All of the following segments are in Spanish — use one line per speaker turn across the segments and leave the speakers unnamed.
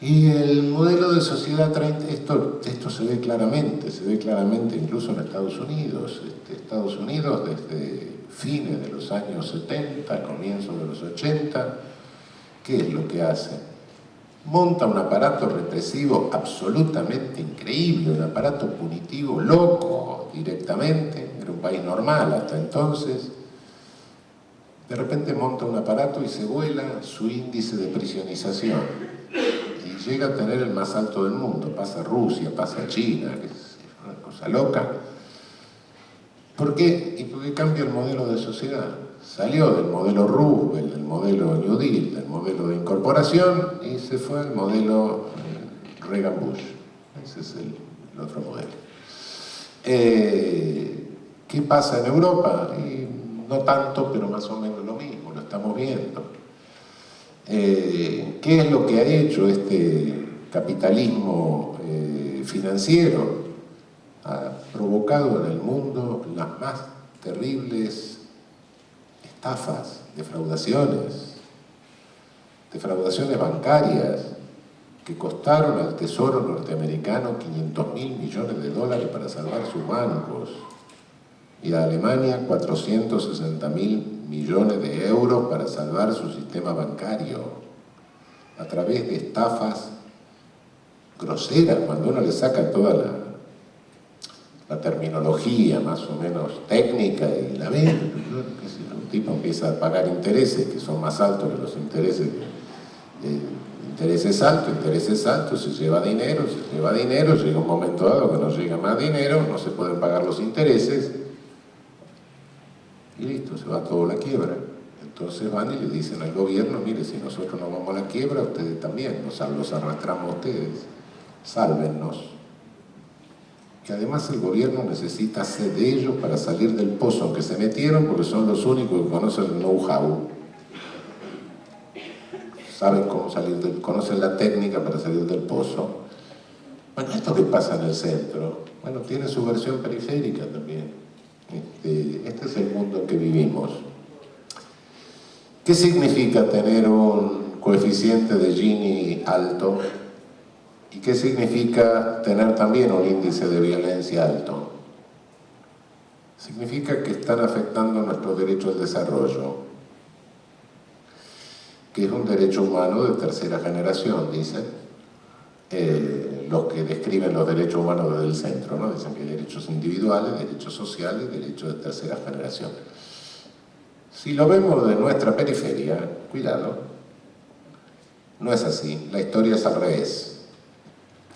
Y el modelo de sociedad, esto se ve claramente incluso en Estados Unidos. Estados Unidos desde fines de los años 70, comienzos de los 80, ¿qué es lo que hace? Monta un aparato represivo absolutamente increíble, un aparato punitivo loco directamente, era un país normal hasta entonces. De repente monta un aparato y se vuela su índice de prisionización y llega a tener el más alto del mundo. Pasa a Rusia, pasa a China, que es una cosa loca. ¿Por qué? Y porque cambia el modelo de sociedad. Salió del modelo Roosevelt, del modelo New Deal, del modelo de incorporación y se fue al modelo Reagan-Bush. Ese es el otro modelo. ¿Qué pasa en Europa? Y no tanto, pero más o menos lo mismo, lo estamos viendo. ¿Qué es lo que ha hecho este capitalismo financiero? Ha provocado en el mundo las más terribles estafas, defraudaciones bancarias que costaron al Tesoro norteamericano 500.000 millones de dólares para salvar sus bancos y a Alemania 460.000 millones de euros para salvar su sistema bancario a través de estafas groseras. Cuando uno le saca toda la terminología más o menos técnica y la ve, un tipo empieza a pagar intereses que son más altos que los intereses, intereses altos, se lleva dinero, llega un momento dado que no llega más dinero, no se pueden pagar los intereses y listo, se va todo a la quiebra. Entonces van y le dicen al gobierno, mire, si nosotros nos vamos a la quiebra, ustedes también, los arrastramos a ustedes, sálvennos. Que además el gobierno necesita hacer de ellos para salir del pozo en que se metieron, porque son los únicos que conocen el know-how, saben cómo salir conocen la técnica para salir del pozo. Bueno, esto que pasa en el centro, bueno, tiene su versión periférica también. Este es el mundo en que vivimos. ¿Qué significa tener un coeficiente de Gini alto? ¿Y qué significa tener también un índice de violencia alto? Significa que están afectando nuestro derecho al desarrollo, que es un derecho humano de tercera generación, dicen los que describen los derechos humanos desde el centro, ¿no? Dicen que hay derechos individuales, derechos sociales, derechos de tercera generación. Si lo vemos de nuestra periferia, cuidado, no es así, la historia es al revés.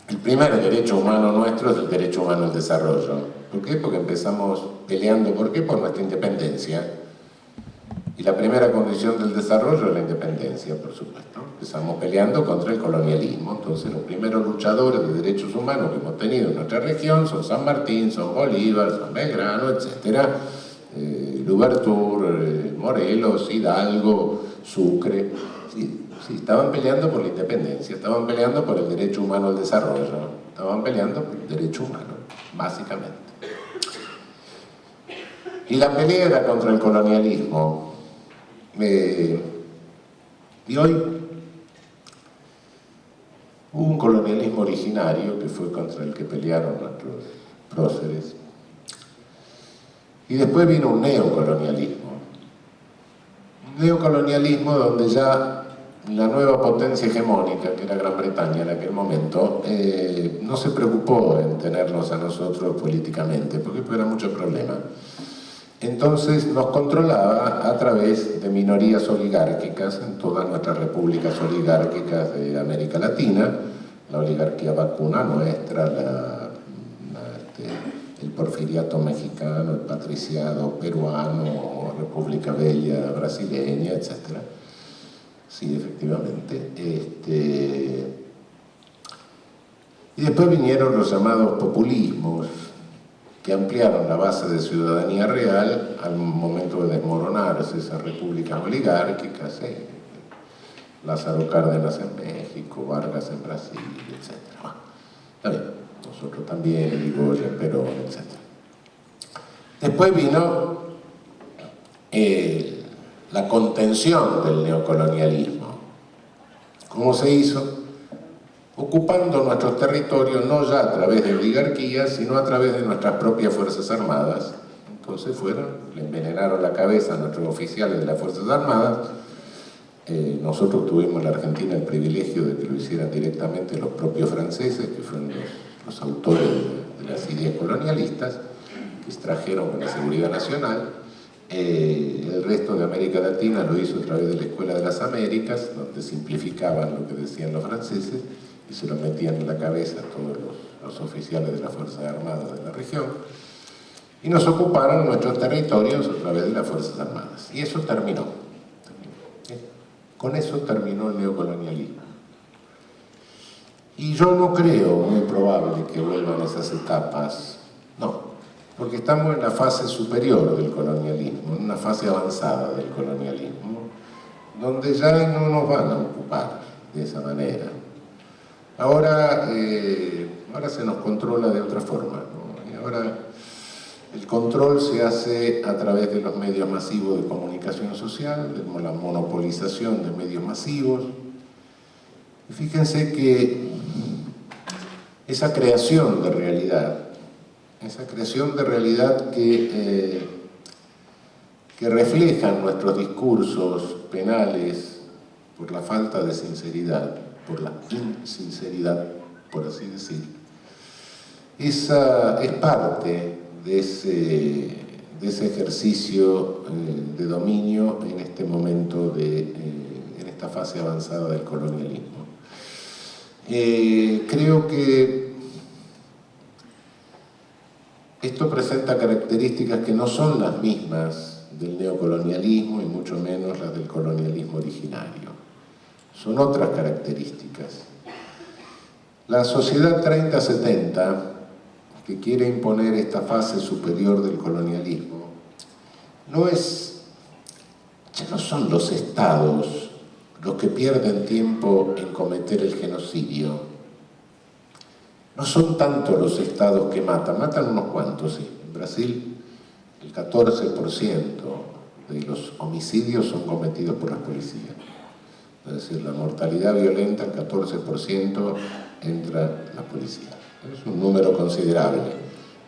El primer derecho humano nuestro es el derecho humano al desarrollo. ¿Por qué? Porque empezamos peleando, ¿por qué? Por nuestra independencia. Y la primera condición del desarrollo es la independencia, por supuesto. Empezamos peleando contra el colonialismo. Entonces los primeros luchadores de derechos humanos que hemos tenido en nuestra región son San Martín, son Bolívar, son Belgrano, etc. Louverture, Morelos, Hidalgo, Sucre. Sí, estaban peleando por la independencia, estaban peleando por el derecho humano al desarrollo, estaban peleando por el derecho humano, básicamente. Y la pelea era contra el colonialismo. Y hoy hubo un colonialismo originario que fue contra el que pelearon nuestros próceres. Y después vino un neocolonialismo. Un neocolonialismo donde ya la nueva potencia hegemónica, que era Gran Bretaña en aquel momento, no se preocupó en tenernos a nosotros políticamente, porque era mucho problema. Entonces nos controlaba a través de minorías oligárquicas en todas nuestras repúblicas oligárquicas de América Latina, la oligarquía vacuna nuestra, el porfiriato mexicano, el patriciado peruano, República Bella brasileña, etc. Sí, efectivamente. Y después vinieron los llamados populismos, que ampliaron la base de ciudadanía real al momento de desmoronarse esas repúblicas oligárquicas, Lázaro Cárdenas en México, Vargas en Brasil, etc. Bueno, está bien, nosotros también, Irigoyen, Perón, etc. Después vino la contención del neocolonialismo. ¿Cómo se hizo? ocupando nuestros territorios no ya a través de oligarquías, sino a través de nuestras propias Fuerzas Armadas. Entonces le envenenaron la cabeza a nuestros oficiales de las Fuerzas Armadas. Nosotros tuvimos en la Argentina el privilegio de que lo hicieran directamente los propios franceses, que fueron los autores de las ideas colonialistas, que extrajeron con la seguridad nacional. El resto de América Latina lo hizo a través de la Escuela de las Américas, donde simplificaban lo que decían los franceses y se lo metían en la cabeza a todos los oficiales de las Fuerzas Armadas de la región, y nos ocuparon nuestros territorios a través de las Fuerzas Armadas. Y eso terminó. Con eso terminó el neocolonialismo. Y yo no creo muy probable que vuelvan esas etapas, no, porque estamos en la fase superior del colonialismo, en una fase avanzada del colonialismo, donde ya no nos van a ocupar de esa manera. Ahora se nos controla de otra forma, ¿no? Y ahora el control se hace a través de los medios masivos de comunicación social, de la monopolización de medios masivos. Y fíjense que esa creación de realidad que reflejan nuestros discursos penales por la falta de sinceridad, por la insinceridad, por así decir, esa es parte de ese ejercicio de dominio en este momento, en esta fase avanzada del colonialismo. Creo que esto presenta características que no son las mismas del neocolonialismo y mucho menos las del colonialismo originario. Son otras características. La sociedad 30-70, que quiere imponer esta fase superior del colonialismo, ya no son los estados los que pierden tiempo en cometer el genocidio. No son tanto los estados que matan unos cuantos, sí. En Brasil el 14% de los homicidios son cometidos por las policías. Es decir, la mortalidad violenta, el 14% entra la policía. Es un número considerable.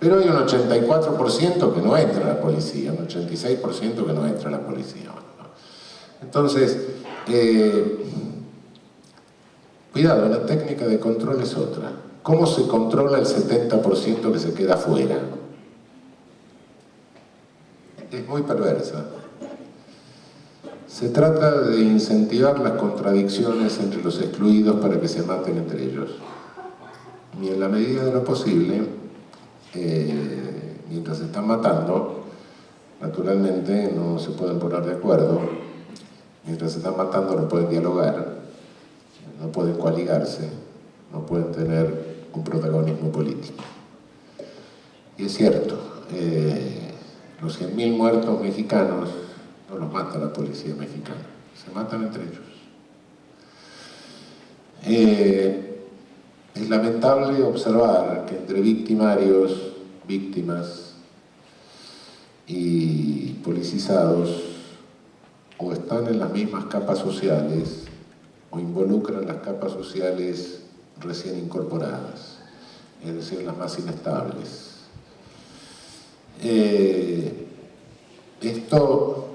Pero hay un 84% que no entra a la policía, un 86% que no entra a la policía. Entonces, cuidado, la técnica de control es otra. ¿Cómo se controla el 70% que se queda afuera? Es muy perversa. Se trata de incentivar las contradicciones entre los excluidos para que se maten entre ellos. Y en la medida de lo posible, mientras se están matando, naturalmente no se pueden poner de acuerdo. Mientras se están matando no pueden dialogar, no pueden coaligarse, no pueden tener un protagonismo político. Y es cierto, los 100.000 muertos mexicanos no los mata la policía mexicana, se matan entre ellos. Es lamentable observar que entre victimarios, víctimas y policizados o están en las mismas capas sociales o involucran las capas sociales recién incorporadas, es decir, las más inestables. Esto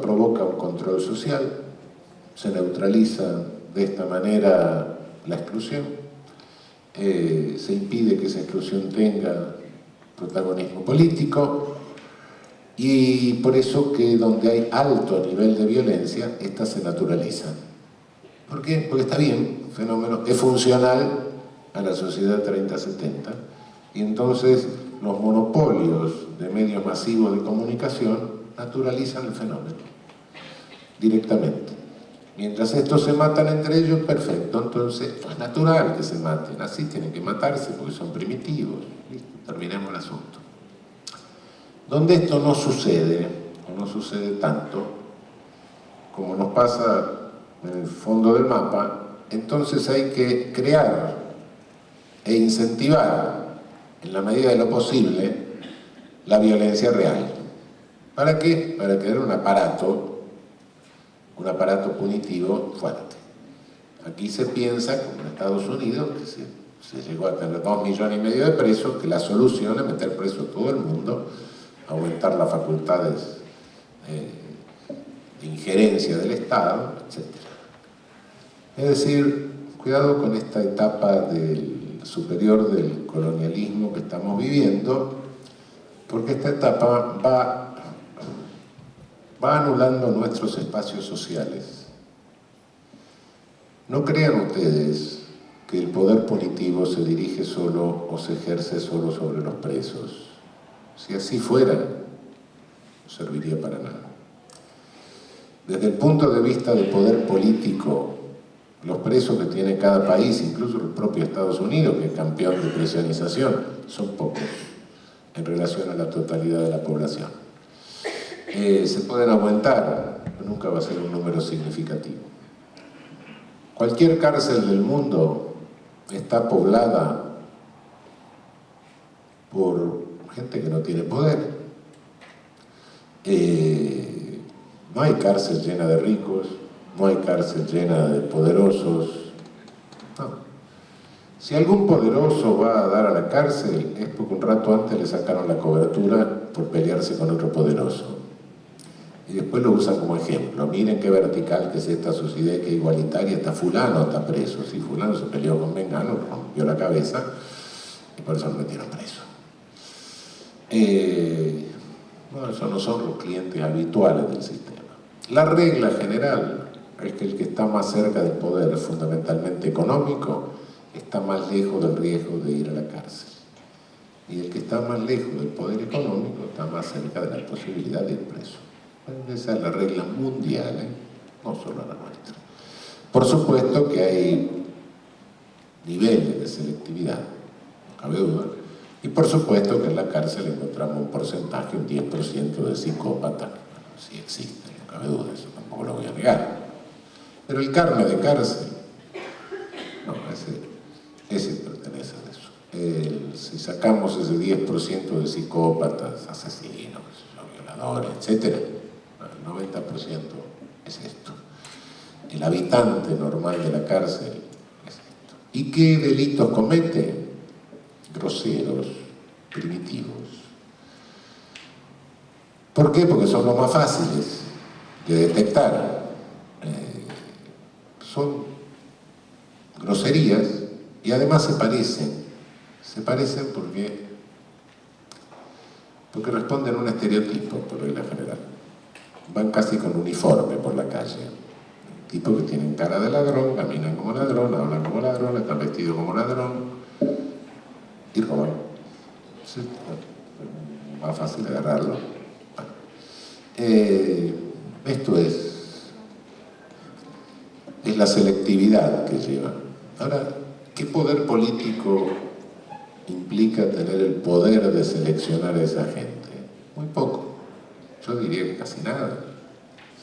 provoca un control social, se neutraliza de esta manera la exclusión, se impide que esa exclusión tenga protagonismo político, y por eso que donde hay alto nivel de violencia, estas se naturalizan. ¿Por qué? Porque está bien, el fenómeno es funcional a la sociedad 30-70, y entonces los monopolios de medios masivos de comunicación naturalizan el fenómeno directamente. Mientras estos se matan entre ellos, perfecto, entonces es natural que se maten, así tienen que matarse porque son primitivos. ¿Listo? Terminemos el asunto. Donde esto no sucede, o no sucede tanto, como nos pasa en el fondo del mapa, entonces hay que crear e incentivar, en la medida de lo posible, la violencia real. ¿Para qué? Para crear un aparato punitivo fuerte. Aquí se piensa, como en Estados Unidos, que se llegó a tener 2,5 millones de presos, que la solución es meter preso a todo el mundo, aumentar las facultades de injerencia del Estado, etc. Es decir, cuidado con esta etapa superior del colonialismo que estamos viviendo, porque esta etapa va anulando nuestros espacios sociales. No crean ustedes que el poder punitivo se dirige solo o se ejerce solo sobre los presos. Si así fuera, no serviría para nada. Desde el punto de vista del poder político, los presos que tiene cada país, incluso el propio Estados Unidos, que es campeón de presionización, son pocos en relación a la totalidad de la población. Se pueden aumentar, pero nunca va a ser un número significativo. Cualquier cárcel del mundo está poblada por gente que no tiene poder. No hay cárcel llena de ricos, no hay cárcel llena de poderosos. No. Si algún poderoso va a dar a la cárcel es porque un rato antes le sacaron la cobertura por pelearse con otro poderoso. Y después lo usan como ejemplo. Miren qué vertical que es esta sociedad, qué igualitaria, está fulano, está preso. Sí, fulano se peleó con Mengano, rompió la cabeza y por eso lo metieron preso. No, esos no son los clientes habituales del sistema. La regla general es que el que está más cerca del poder, fundamentalmente económico, está más lejos del riesgo de ir a la cárcel. Y el que está más lejos del poder económico está más cerca de la posibilidad de ir preso. Esa es la regla mundial, no solo la nuestra. Por supuesto que hay niveles de selectividad, no cabe duda, y por supuesto que en la cárcel encontramos un porcentaje, un 10% de psicópatas. Bueno, sí existen, no cabe duda, eso tampoco lo voy a negar. Pero el carnet de cárcel, no, ese pertenece a eso. Si sacamos ese 10% de psicópatas, asesinos, violadores, etc., el 90% es esto. El habitante normal de la cárcel es esto. ¿Y qué delitos comete? Groseros, primitivos. ¿Por qué? Porque son los más fáciles de detectar. Son groserías y además se parecen porque responden a un estereotipo, por regla general. Van casi con uniforme por la calle. Tipos que tienen cara de ladrón, caminan como ladrón, hablan como ladrón, están vestidos como ladrón y roban. Sí, más fácil de agarrarlo. Esto es la selectividad que lleva. Ahora, ¿qué poder político implica tener el poder de seleccionar a esa gente? Muy poco. Yo diría que casi nada.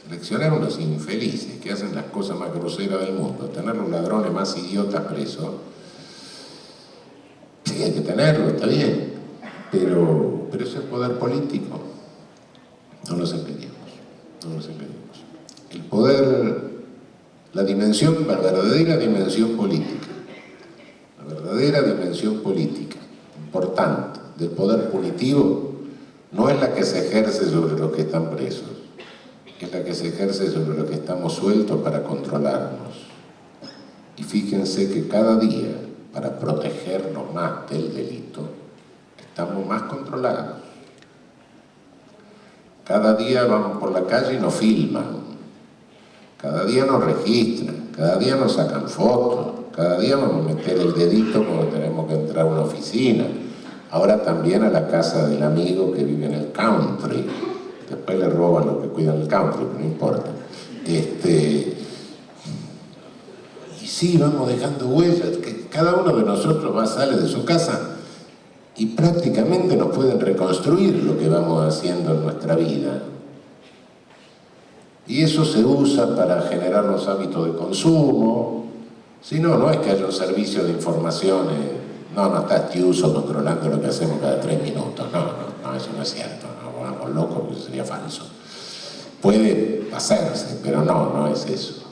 Seleccionar a unos infelices que hacen las cosas más groseras del mundo, tener los ladrones más idiotas presos, sí, hay que tenerlo, está bien, pero eso es poder político. No nos engañemos, no nos engañemos. El poder, la verdadera dimensión política, importante, del poder punitivo, no es la que se ejerce sobre los que están presos, es la que se ejerce sobre los que estamos sueltos para controlarnos. Y fíjense que cada día, para protegernos más del delito, estamos más controlados. Cada día vamos por la calle y nos filman, cada día nos registran, cada día nos sacan fotos, cada día vamos a meter el dedito cuando tenemos que entrar a una oficina. Ahora también a la casa del amigo que vive en el country. Después le roban los que cuidan el country, pero no importa. Y sí, vamos dejando huellas, que cada uno de nosotros sale de su casa y prácticamente nos pueden reconstruir lo que vamos haciendo en nuestra vida. Y eso se usa para generar los hábitos de consumo. Si no, no es que haya un servicio de información, no está Tiuso controlando lo que hacemos cada 3 minutos. No, eso no es cierto, no vamos locos, porque eso sería falso. Puede hacerse, pero no es eso.